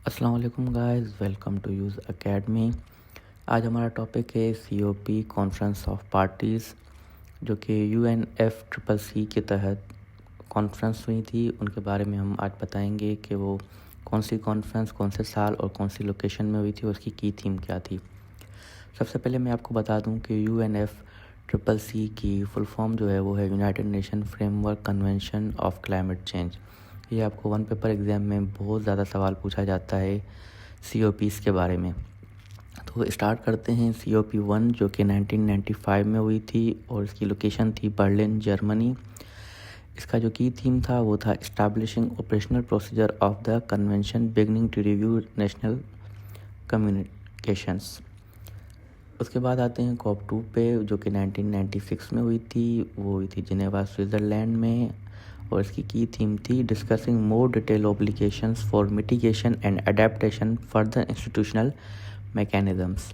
अस्सलाम वालेकुम guys, welcome to use academy. आज हमारा टॉपिक है COP कॉन्फ्रेंस ऑफ पार्टीज़, जो कि UNFCCC के तहत कॉन्फ्रेंस हुई थी। उनके बारे में हम आज बताएंगे कि वो कौन सी कॉन्फ्रेंस कौन से साल और कौन सी लोकेशन में हुई थी और उसकी की थीम क्या थी। सबसे पहले मैं आपको बता दूं कि UNFCCC की फुल फॉर्म जो है वो है United nation framework convention of climate change. ये आपको वन पेपर एग्ज़ाम में बहुत ज़्यादा सवाल पूछा जाता है COPs के बारे में। तो स्टार्ट करते हैं। COP 1 जो कि 1995 में हुई थी और इसकी लोकेशन थी बर्लिन, जर्मनी। इसका जो की थीम था वो था establishing operational procedure of the convention beginning to review national communications. उसके बाद आते हैं COP 2 पे, जो कि 1996 में हुई थी। वो हुई थी जिनेवा, स्विट्ज़रलैंड में, और इसकी की थीम थी discussing more detail obligations for mitigation and adaptation further institutional mechanisms.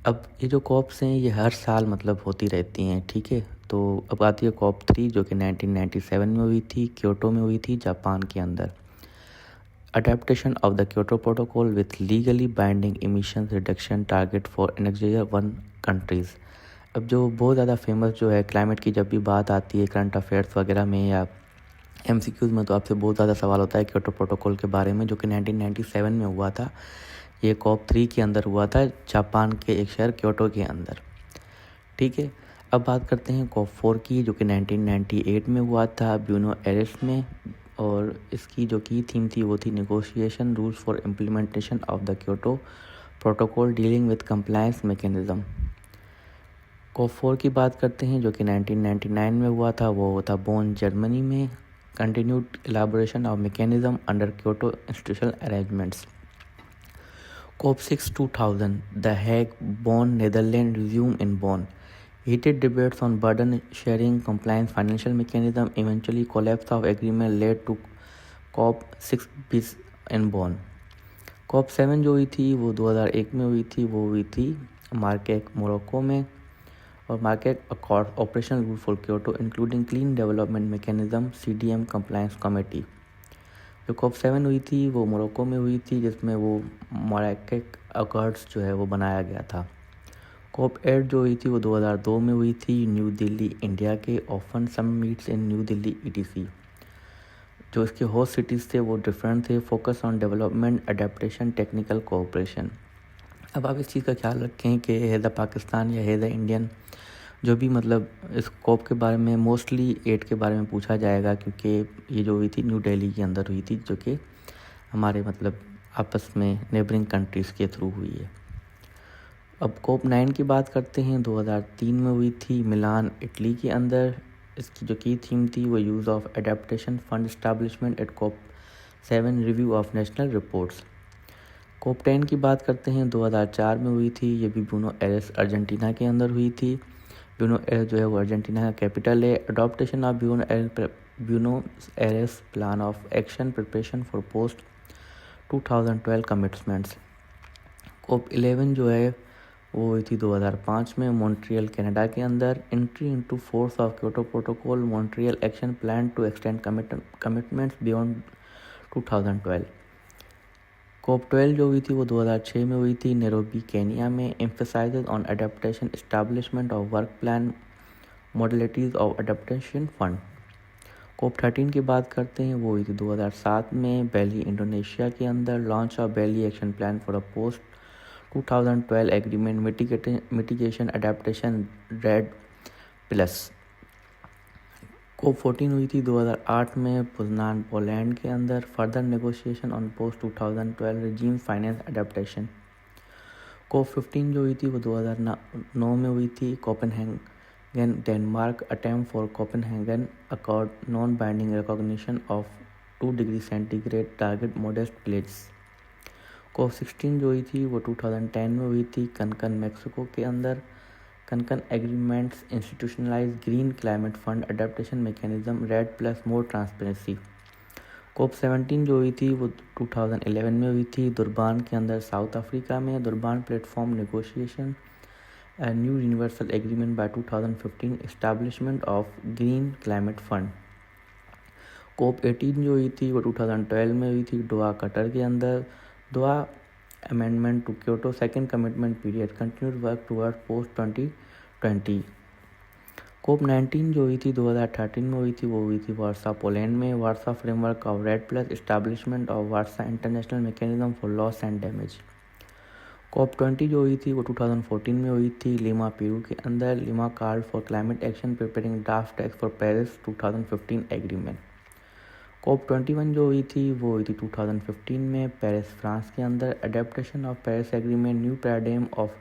अब ये जो कॉप्स हैं ये हर साल मतलब होती रहती हैं, ठीक है। तो अब आती है COP 3 जो कि 1997 में हुई थी, क्योटो में हुई थी, जापान के अंदर। Adaptation of the Kyoto protocol with legally binding emission reduction target for annexure 1 countries. अब जो बहुत ज़्यादा फेमस जो है क्लाइमेट की जब भी बात आती है करंट अफेयर्स वगैरह में या MCQs में, तो आपसे बहुत ज़्यादा सवाल होता है क्योटो प्रोटोकॉल के बारे में, जो कि 1997 में हुआ था। ये COP 3 के अंदर हुआ था, जापान के एक शहर क्योटो के अंदर, ठीक है। अब बात करते हैं COP 4 की, जो कि 1998 में हुआ था ब्यूनो एरिस में, और इसकी जो की थीम थी वो थी negotiation rules for implementation of the Kyoto protocol dealing with compliance mechanism. COP 4 की बात करते हैं, जो कि 1999 में हुआ था। वो था बोन, जर्मनी में। Continued elaboration of mechanism under Kyoto institutional arrangements. COP 6 2000, the Hague, Bonn, Netherlands, resume in Bonn. Heated debates on burden sharing, compliance, financial mechanism, eventually collapse of agreement led to COP 6 bis in Bonn. COP 7 जो हुई थी वो 2001 में हुई थी। वो हुई थी मार्केक, मोरक्को में। और market accord operational rule for Kyoto including clean development mechanism CDM compliance committee. जो COP 7 हुई थी वो मोरक्को में हुई थी, जिसमें वो मार्केट अकॉर्ड्स जो है वो बनाया गया था। COP 8 जो हुई थी वो 2002 में हुई थी, न्यू दिल्ली, इंडिया के। ऑफन समिट्स इन न्यू दिल्ली ETC। जो इसके होस्ट सिटीज़ थे वो डिफरेंट थे, focus on development, adaptation, technical cooperation. अब आप इस चीज़ का ख्याल रखें कि हैज़ अ पाकिस्तान या हैज़ अ इंडियन, जो भी मतलब इस COP के बारे में मोस्टली 8 के बारे में पूछा जाएगा, क्योंकि ये जो हुई थी न्यू दिल्ली के अंदर हुई थी, जो कि हमारे मतलब आपस में नेबरिंग कंट्रीज़ के थ्रू हुई है। अब COP 9 की बात करते हैं, 2003 में हुई थी, मिलान, इटली के अंदर। इसकी जो की थीम थी वो use of adaptation fund establishment at COP 7 review of national reports. COP 10 की बात करते हैं, 2004 में हुई थी। ये भी ब्यूनो एरिस, अर्जेंटीना के अंदर हुई थी। ब्यूनो एरिस जो है वो अर्जेंटीना का कैपिटल है। Adoption of Buenos Aires plan of action preparation for post 2012 commitments. COP 11 जो है वो हुई थी 2005 में, मॉन्ट्रियल, कनाडा के अंदर। Entry into force of Kyoto protocol, Montreal action plan to extend commitments beyond 2012। COP 12 जो हुई थी वो 2006 में हुई थी, नैरोबी, केनिया में। Emphasises on adaptation, establishment of work plan, modalities of adaptation fund. COP 13 की बात करते हैं, वो हुई थी 2007 में, बैली, इंडोनेशिया के अंदर। Launch of Bali action plan for a post 2012 agreement, mitigation, adaptation, red plus. COP 14 हुई थी 2008 में, पुजनान, पोलैंड के अंदर। Further negotiation on post 2012 regime finance adaptation. COP 15 जो हुई थी वो 2009 में हुई थी, Copenhagen, Denmark. Attempt for Copenhagen accord, non binding recognition of 2 degree centigrade target, modest pledge. COP 16 जो हुई थी वो 2010 में हुई थी, कनकन, मैक्सिको के अंदर। Cancun agreements institutionalise green climate fund adaptation mechanism, REDD plus, more transparency. COP 17 जो हुई थी वो 2011 में हुई थी, दुरबान के अंदर, साउथ अफ्रीका में। Durban platform negotiation, a new universal agreement by 2015, establishment of green climate fund। COP 18 जो हुई थी वो 2012 में हुई थी दोहा कतर के अंदर। Doha amendment to Kyoto second commitment period continued work toward post 2020। COP 19 जो हुई थी 2013 में हुई थी, वो हुई थी वार्सा पोलैंड में। Warsaw framework of red plus establishment of Warsaw international mechanism for loss and damage. COP 20 जो हुई थी वो 2014 में हुई थी लिमा पेरू के अंदर। Lima called for climate action preparing draft text for Paris 2015 agreement. COP 21 जो हुई थी वो हुई थी 2015 में पेरिस फ्रांस के अंदर। Adaptation of Paris agreement new paradigm of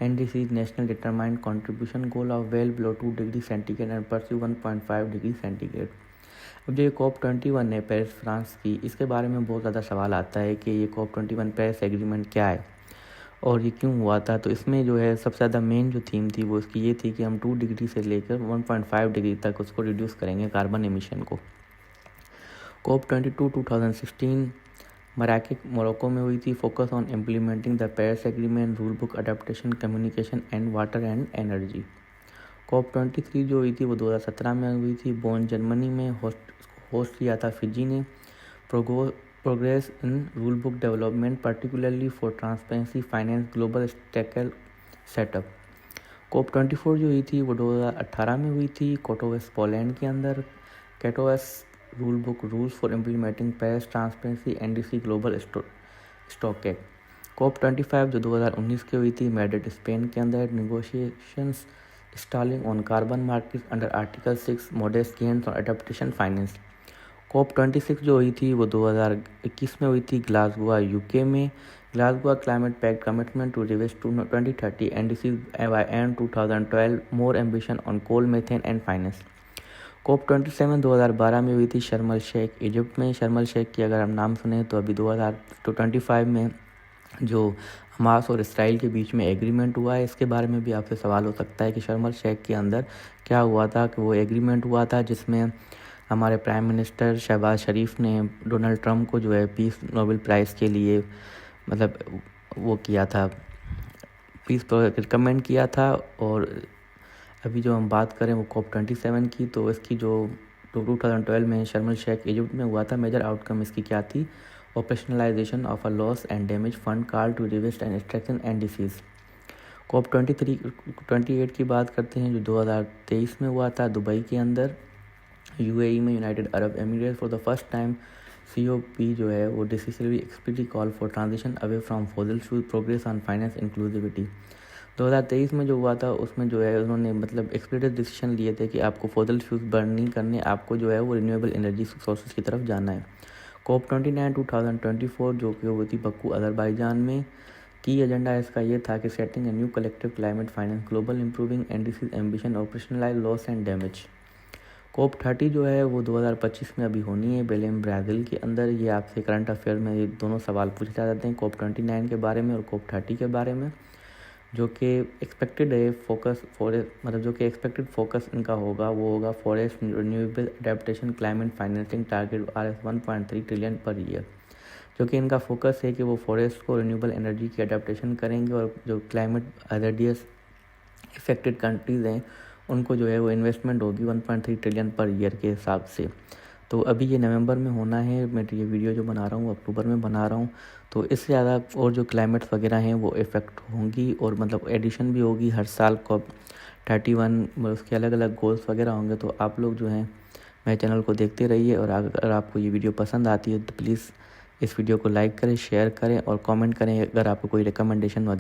NDC's national determined contribution goal of well below 2 degree centigrade and pursue 1.5 degree centigrade. अब जो ये COP 21 है पेरिस फ्रांस की, इसके बारे में बहुत ज़्यादा सवाल आता है कि ये COP 21 पेरिस एग्रीमेंट क्या है और ये क्यों हुआ था। तो इसमें जो है सबसे ज़्यादा मेन जो थीम थी वो इसकी ये थी कि हम 2 डिग्री से लेकर 1.5 डिग्री तक उसको रिड्यूस करेंगे कार्बन एमिशन को। COP 22 2016 मराकेश मोरक्को में हुई थी। Focus on implementing the Paris agreement, rule book adaptation, communication and water and energy. COP 23 जो हुई थी वो 2017 में हुई थी बोन जर्मनी में। होस्ट किया था फिजी ने। Progress in rule book development particularly for transparency finance global stocktake setup. COP 24 जो हुई थी वो 2018 में हुई थी कोटोवस पोलैंड के अंदर। Katowice rule book rules for implementing Paris transparency NDC global stock. COP 25 जो 2019 की हुई थी मैड्रिड स्पेन के अंदर। Negotiations Starling on carbon market under article 6 modest gains on adaptation finance. COP 26 जो हुई थी वो 2021 में हुई थी ग्लासगो UK में। Glasgow climate pact commitment to reverse 2030 NDC by end 2012 more ambition on coal methane and finance. COP 27 2012 में हुई थी शर्म अल शेख इजिप्ट में। शर्म अल शेख की अगर हम नाम सुने तो अभी 2025 में जो हमास और इसराइल के बीच में एग्रीमेंट हुआ है, इसके बारे में भी आपसे सवाल हो सकता है कि शर्म अल शेख के अंदर क्या हुआ था। कि वो एग्रीमेंट हुआ था जिसमें हमारे प्राइम मिनिस्टर शहबाज शरीफ ने डोनाल्ड ट्रंप को जो है पीस नोबेल प्राइज़ के लिए मतलब वो किया था, पीस रिकमेंड किया था। और अभी जो हम बात करें वो COP 27 की, तो इसकी जो 2012 में शर्म अल शेख इजिप्ट में हुआ था, मेजर आउटकम इसकी क्या थी? Operationalization of a loss and damage fund call to revisit and extraction NDCs। COP 28 की बात करते हैं जो 2023 में हुआ था दुबई के अंदर UAE में, United Arab Emirates. For the first time COP जो है वो decisively explicitly call for transition away from fossil fuel, progress on finance inclusivity. 2023 में जो हुआ था उसमें जो है उन्होंने मतलब एक्सप्लिसिट डिसीजन लिए थे कि आपको फॉसिल फ्यूल्स बर्न नहीं करने, आपको जो है वो रिन्यूएबल एनर्जी सोर्सेज की तरफ जाना है। COP 29 2024 जो कि वो थी बक्कू अज़रबैजान में। की एजेंडा इसका ये था कि setting a new collective climate finance global improving NDC ambition operationalize loss and damage. COP 30 जो है वो 2025 में अभी होनी है बेलेम ब्राज़ील के अंदर। ये आपसे करंट अफेयर में ये दोनों सवाल पूछे जा जाते हैं COP 29 के बारे में और COP 30 के बारे में, जो कि एक्सपेक्टेड है फोकस मतलब जो कि एक्सपेक्टेड फोकस इनका होगा वो होगा forest renewable adaptation climate financing target RS 1.3 trillion per year. जो कि इनका फोकस है कि वो फॉरेस्ट को रिन्यूएबल एनर्जी की अडेप्टेशन करेंगे और जो क्लाइमेट हज़ार्डियस इफेक्टेड कंट्रीज़ हैं उनको जो है वो इन्वेस्टमेंट होगी 1.3 ट्रिलियन पर ईयर के हिसाब से। तो अभी ये नवंबर में होना है, मैं ये वीडियो जो बना रहा हूँ अक्टूबर में बना रहा हूँ। तो इससे ज़्यादा और जो क्लाइमेट्स वगैरह हैं वो इफ़ेक्ट होंगी और मतलब एडिशन भी होगी हर साल COP 31 उसके अलग अलग गोल्स वगैरह होंगे। तो आप लोग जो हैं मेरे चैनल को देखते रहिए और अगर आपको ये वीडियो पसंद आती है तो प्लीज़ इस वीडियो को लाइक करें, शेयर करें और कमेंट करें अगर आपको कोई रिकमेंडेशन वगैरह